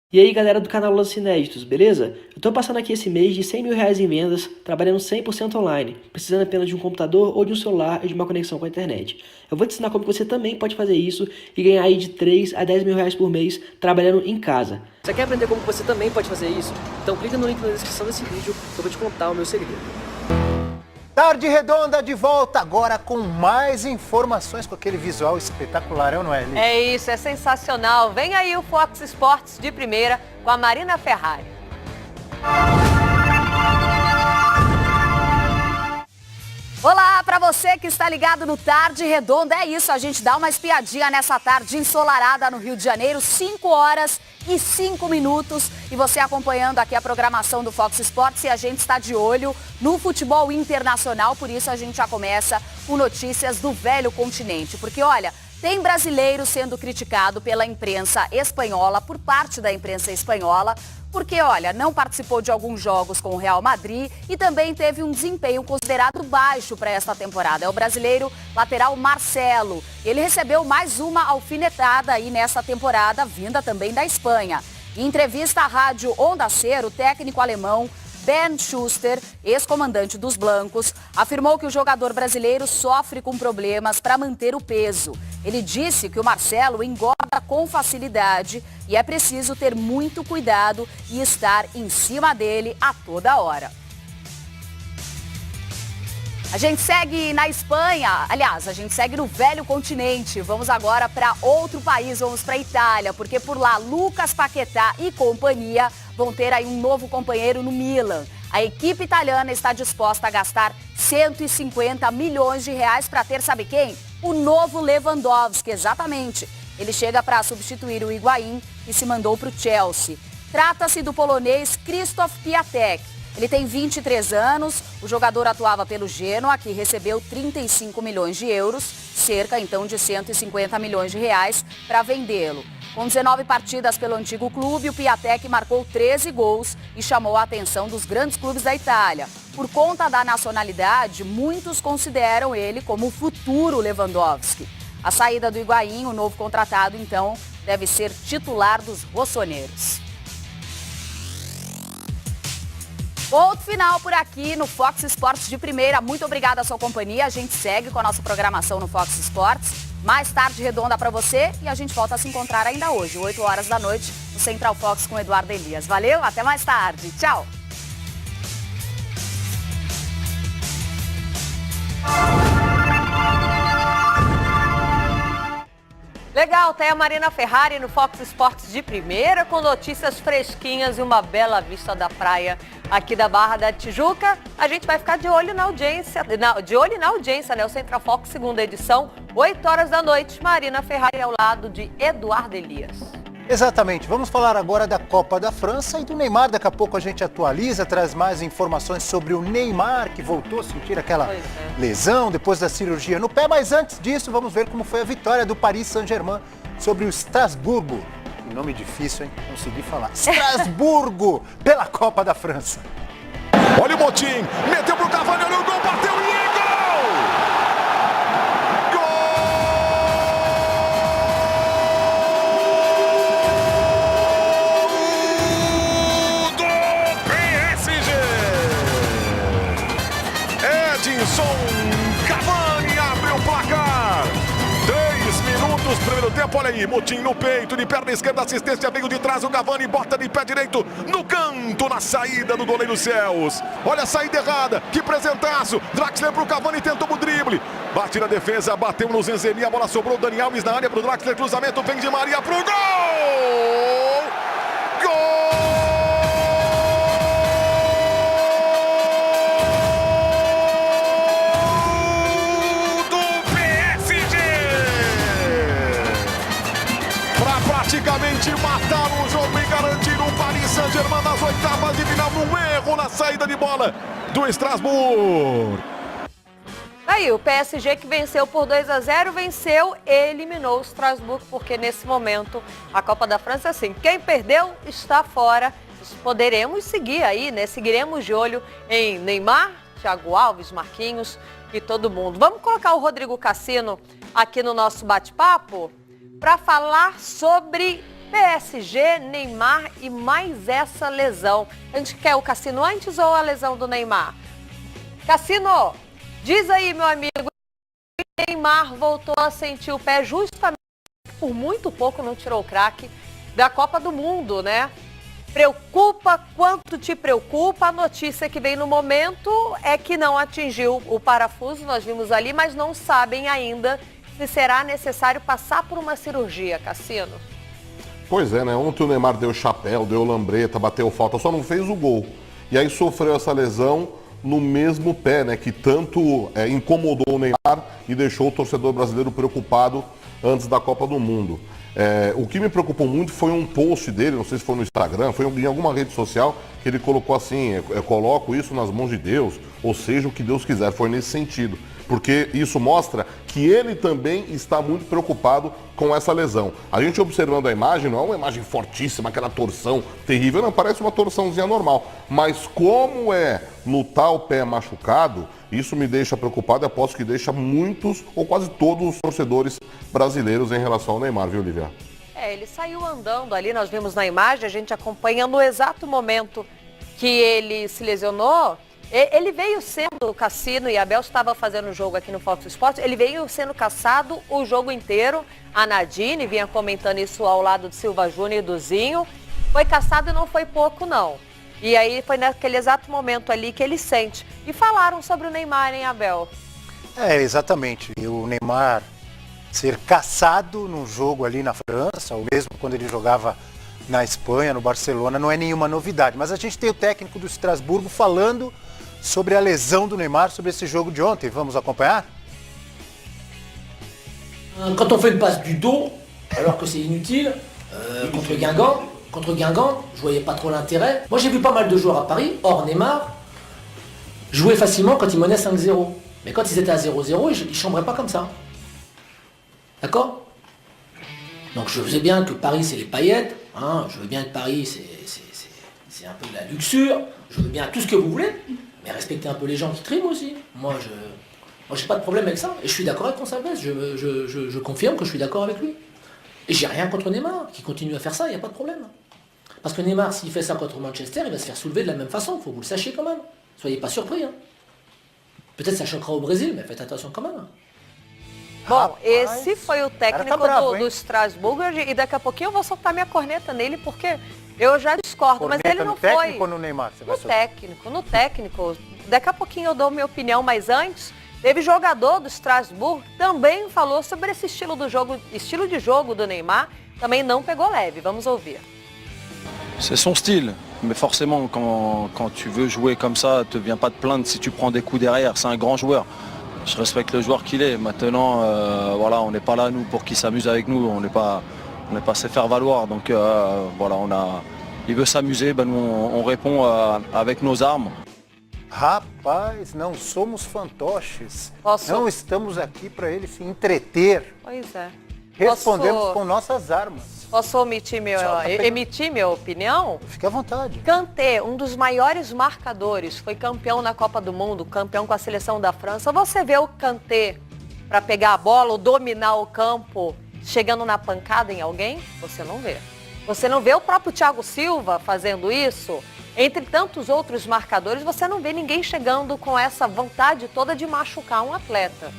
E aí galera do canal Lances Inéditos, beleza? Eu tô passando aqui esse mês de R$100 mil em vendas, trabalhando 100% online, precisando apenas de um computador ou de um celular e de uma conexão com a internet. Eu vou te ensinar como você também pode fazer isso e ganhar aí de 3 a 10 mil reais por mês trabalhando em casa. Você quer aprender como você também pode fazer isso? Então clica no link na descrição desse vídeo que eu vou te contar o meu segredo. Tarde Redonda de volta agora com mais informações com aquele visual espetacular, não é, Eli? É isso, é sensacional. Vem aí o Fox Sports de primeira com a Marina Ferrari. Olá, para você que está ligado no Tarde Redonda, é isso, a gente dá uma espiadinha nessa tarde ensolarada no Rio de Janeiro, 5 horas e 5 minutos, e você acompanhando aqui a programação do Fox Sports, e a gente está de olho no futebol internacional, por isso a gente já começa com notícias do velho continente, porque olha, tem brasileiro sendo criticado pela imprensa espanhola, por parte da imprensa espanhola, porque, olha, não participou de alguns jogos com o Real Madrid e também teve um desempenho considerado baixo para esta temporada. É o brasileiro lateral Marcelo. Ele recebeu mais uma alfinetada aí nessa temporada, vinda também da Espanha. Em entrevista à rádio Onda Cero, o técnico alemão Ben Schuster, ex-comandante dos Blancos, afirmou que o jogador brasileiro sofre com problemas para manter o peso. Ele disse que o Marcelo engorda com facilidade e é preciso ter muito cuidado e estar em cima dele a toda hora. A gente segue na Espanha, aliás, a gente segue no velho continente. Vamos agora para outro país, vamos para a Itália, porque por lá Lucas Paquetá e companhia vão ter aí um novo companheiro no Milan. A equipe italiana está disposta a gastar 150 milhões de reais para ter, sabe quem? O novo Lewandowski, exatamente. Ele chega para substituir o Higuaín, que se mandou para o Chelsea. Trata-se do polonês Krzysztof Piatek. Ele tem 23 anos, o jogador atuava pelo Genoa, que recebeu 35 milhões de euros, cerca então de 150 milhões de reais, para vendê-lo. Com 19 partidas pelo antigo clube, o Piatek marcou 13 gols e chamou a atenção dos grandes clubes da Itália. Por conta da nacionalidade, muitos consideram ele como o futuro Lewandowski. A saída do Higuaín, o novo contratado, então, deve ser titular dos rossoneiros. Ponto final por aqui no Fox Sports de primeira. Muito obrigada à sua companhia. A gente segue com a nossa programação no Fox Sports. Mais tarde redonda para você e a gente volta a se encontrar ainda hoje, 8 horas da noite, no Central Fox com Eduardo Elias. Valeu, até mais tarde. Tchau. Legal, tem a Marina Ferrari no Fox Sports de primeira, com notícias fresquinhas e uma bela vista da praia aqui da Barra da Tijuca. A gente vai ficar de olho na audiência, né? O Central Fox, segunda edição, 8 horas da noite. Marina Ferrari ao lado de Eduardo Elias. Exatamente. Vamos falar agora da Copa da França e do Neymar. Daqui a pouco a gente atualiza, traz mais informações sobre o Neymar, que voltou a sentir aquela lesão depois da cirurgia no pé. Mas antes disso, vamos ver como foi a vitória do Paris Saint-Germain sobre o Strasburgo. Que nome difícil, hein? Consegui falar. Strasburgo, pela Copa da França. Olha o Motim, meteu pro Cavani, olha o gol, bateu e é gol! Cavani abre o placar. 3 minutos, primeiro tempo, olha aí, Motim no peito, de perna esquerda, assistência veio de trás, o Cavani bota de pé direito no canto, na saída do goleiro Céus. Olha a saída errada, que presentaço, Draxler pro Cavani, tentou o drible, bate na defesa, bateu no Zenzeni, a bola sobrou, Dani Alves na área pro Draxler, cruzamento, vem de Maria pro gol! Gol! Praticamente mataram o jogo e garantiram o Paris Saint-Germain nas oitavas de final, num erro na saída de bola do Strasbourg. Aí, o PSG que venceu por 2-0, venceu e eliminou o Strasbourg, porque nesse momento a Copa da França, assim, quem perdeu está fora. Poderemos seguir aí, né? Seguiremos de olho em Neymar, Thiago Alves, Marquinhos e todo mundo. Vamos colocar o Rodrigo Cassino aqui no nosso bate-papo para falar sobre PSG, Neymar e mais essa lesão. A gente quer o Cassino antes ou a lesão do Neymar? Cassino, diz aí, meu amigo, Neymar voltou a sentir o pé justamente por muito pouco não tirou o craque da Copa do Mundo, né? Preocupa? Quanto te preocupa? A notícia que vem no momento é que não atingiu o parafuso, nós vimos ali, mas não sabem ainda se será necessário passar por uma cirurgia, Cassino. Pois é, né? Ontem o Neymar deu chapéu, deu lambreta, bateu falta, só não fez o gol. E aí sofreu essa lesão no mesmo pé, né? Que tanto incomodou o Neymar e deixou o torcedor brasileiro preocupado antes da Copa do Mundo. O que me preocupou muito foi um post dele, não sei se foi no Instagram, foi em alguma rede social, que ele colocou assim, coloco isso nas mãos de Deus, ou seja, o que Deus quiser, foi nesse sentido. Porque isso mostra que ele também está muito preocupado com essa lesão. A gente observando a imagem, não é uma imagem fortíssima, aquela torção terrível, não, parece uma torçãozinha normal. Mas como é no tal pé machucado, isso me deixa preocupado e aposto que deixa muitos ou quase todos os torcedores brasileiros em relação ao Neymar, viu, Lívia? Ele saiu andando ali, nós vimos na imagem, a gente acompanhando o exato momento que ele se lesionou. Ele veio sendo, Cassino e Abel estava fazendo o jogo aqui no Fox Sports, ele veio sendo caçado o jogo inteiro. A Nadine vinha comentando isso ao lado do Silva Júnior e do Zinho. Foi caçado e não foi pouco, não. E aí foi naquele exato momento ali que ele sente. E falaram sobre o Neymar, hein, Abel? Exatamente. E o Neymar ser caçado num jogo ali na França, ou mesmo quando ele jogava na Espanha, no Barcelona, não é nenhuma novidade. Mas a gente tem o técnico do Estrasburgo falando sobre a lesão do Neymar, sobre esse jogo de ontem. Vamos acompanhar? Quand on fait une passe du dos, alors que c'est inutile, contre Guingamp, je voyais pas trop l'intérêt. Moi j'ai vu pas mal de joueurs à Paris, hors Neymar, jouer facilement quand ils menaient 5-0. Mais quand ils étaient à 0-0, ils chambraient pas comme ça. D'accord? Donc je sais bien que Paris c'est les paillettes, hein, je veux bien que Paris c'est un peu de la luxure, je veux bien tout ce que vous voulez, mais respectez un peu les gens qui triment aussi. Moi j'ai pas de problème avec ça, et je suis d'accord avec Gonçalves, je confirme que je suis d'accord avec lui. Et j'ai rien contre Neymar, qui continue à faire ça, il n'y a pas de problème. Parce que Neymar, s'il fait ça contre Manchester, il va se faire soulever de la même façon, il faut que vous le sachiez quand même. Soyez pas surpris. Hein. Peut-être ça choquera au Brésil, mais faites attention quand même. Bom, esse foi o técnico bravo, do Strasbourg e daqui a pouquinho eu vou soltar minha corneta nele porque eu já discordo, mas ele não no técnico foi. ou no Neymar? Você vai No técnico. Daqui a pouquinho eu dou minha opinião, mas antes teve jogador do Strasbourg também falou sobre esse estilo de jogo do Neymar, também não pegou leve. Vamos ouvir. C'est son style, mais forcément quand tu veux jouer comme ça, te viens pas te plaindre si tu prends des coups derrière, c'est un grand joueur. Je respecte le joueur qu'il est. Maintenant, voilà, on n'est pas là nous pour qu'il s'amuse avec nous. On n'est pas se faire valoir. Donc voilà, il veut s'amuser. Ben nous, on répond avec nos armes. Rapaz, não somos fantoches. Posso? Não estamos aqui para ele se entreter. Pois é. Respondemos com nossas armas. Posso emitir minha opinião? Fique à vontade. Kanté, um dos maiores marcadores, foi campeão na Copa do Mundo, campeão com a seleção da França. Você vê o Kanté para pegar a bola ou dominar o campo chegando na pancada em alguém? Você não vê. Você não vê o próprio Thiago Silva fazendo isso? Entre tantos outros marcadores, você não vê ninguém chegando com essa vontade toda de machucar um atleta.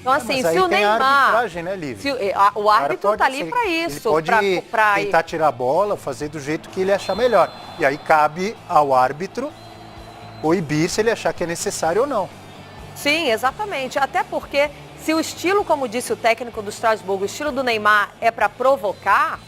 Então, assim, mas aí se o tem Neymar... a arbitragem, né, Lívia? O árbitro está ali para isso. Ele pode tentar tirar a bola, fazer do jeito que ele achar melhor. E aí cabe ao árbitro proibir se ele achar que é necessário ou não. Sim, exatamente. Até porque se o estilo, como disse o técnico do Strasbourg, o estilo do Neymar é para provocar,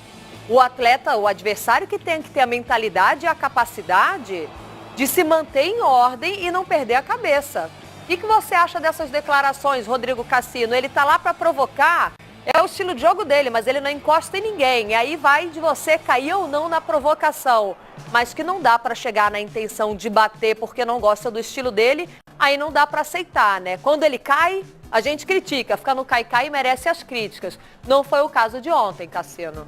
o atleta, o adversário que tem que ter a mentalidade e a capacidade de se manter em ordem e não perder a cabeça. O que você acha dessas declarações, Rodrigo Cassino? Ele está lá para provocar, é o estilo de jogo dele, mas ele não encosta em ninguém. E aí vai de você cair ou não na provocação. Mas que não dá para chegar na intenção de bater porque não gosta do estilo dele, aí não dá para aceitar, né? Quando ele cai, a gente critica. Fica no cai-cai e merece as críticas. Não foi o caso de ontem, Cassino.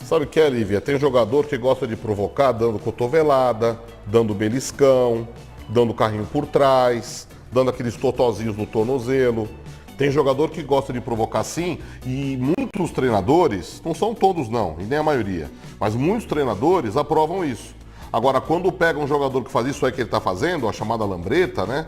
Sabe o que é, Lívia? Tem jogador que gosta de provocar dando cotovelada, dando beliscão, dando carrinho por trás, dando aqueles totozinhos no tornozelo. Tem jogador que gosta de provocar sim, e muitos treinadores, não são todos não, e nem a maioria, mas muitos treinadores aprovam isso. Agora, quando pega um jogador que faz isso aí que ele está fazendo, a chamada lambreta, né?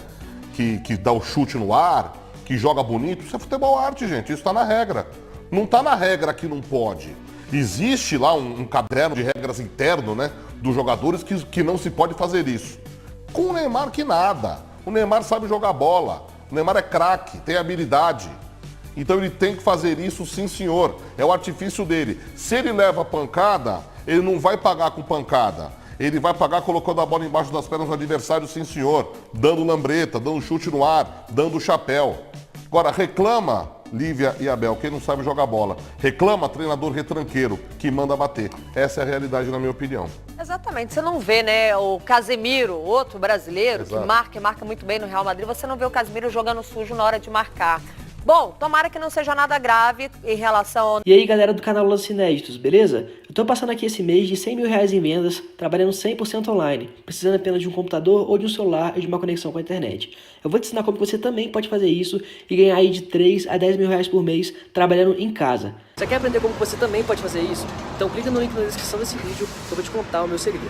Que dá o chute no ar, que joga bonito, isso é futebol arte, gente, isso está na regra. Não está na regra que não pode. Existe lá um caderno de regras interno, né? Dos jogadores que não se pode fazer isso. Com o Neymar que nada. O Neymar sabe jogar bola. O Neymar é craque, tem habilidade. Então ele tem que fazer isso, sim senhor. É o artifício dele. Se ele leva pancada, ele não vai pagar com pancada. Ele vai pagar colocando a bola embaixo das pernas do adversário, sim senhor. Dando lambreta, dando chute no ar, dando chapéu. Agora, reclama, Lívia e Abel, quem não sabe jogar bola. Reclama treinador retranqueiro, que manda bater. Essa é a realidade, na minha opinião. Exatamente, você não vê, né, o Casemiro, outro brasileiro, Exato. que marca muito bem no Real Madrid, você não vê o Casemiro jogando sujo na hora de marcar. Bom, tomara que não seja nada grave em relação ao... E aí galera do canal Lances Inéditos, beleza? Eu tô passando aqui esse mês de 100 mil reais em vendas, trabalhando 100% online, precisando apenas de um computador ou de um celular e de uma conexão com a internet. Eu vou te ensinar como você também pode fazer isso e ganhar aí de 3 a 10 mil reais por mês trabalhando em casa. Você quer aprender como você também pode fazer isso? Então clica no link na descrição desse vídeo que eu vou te contar o meu segredo.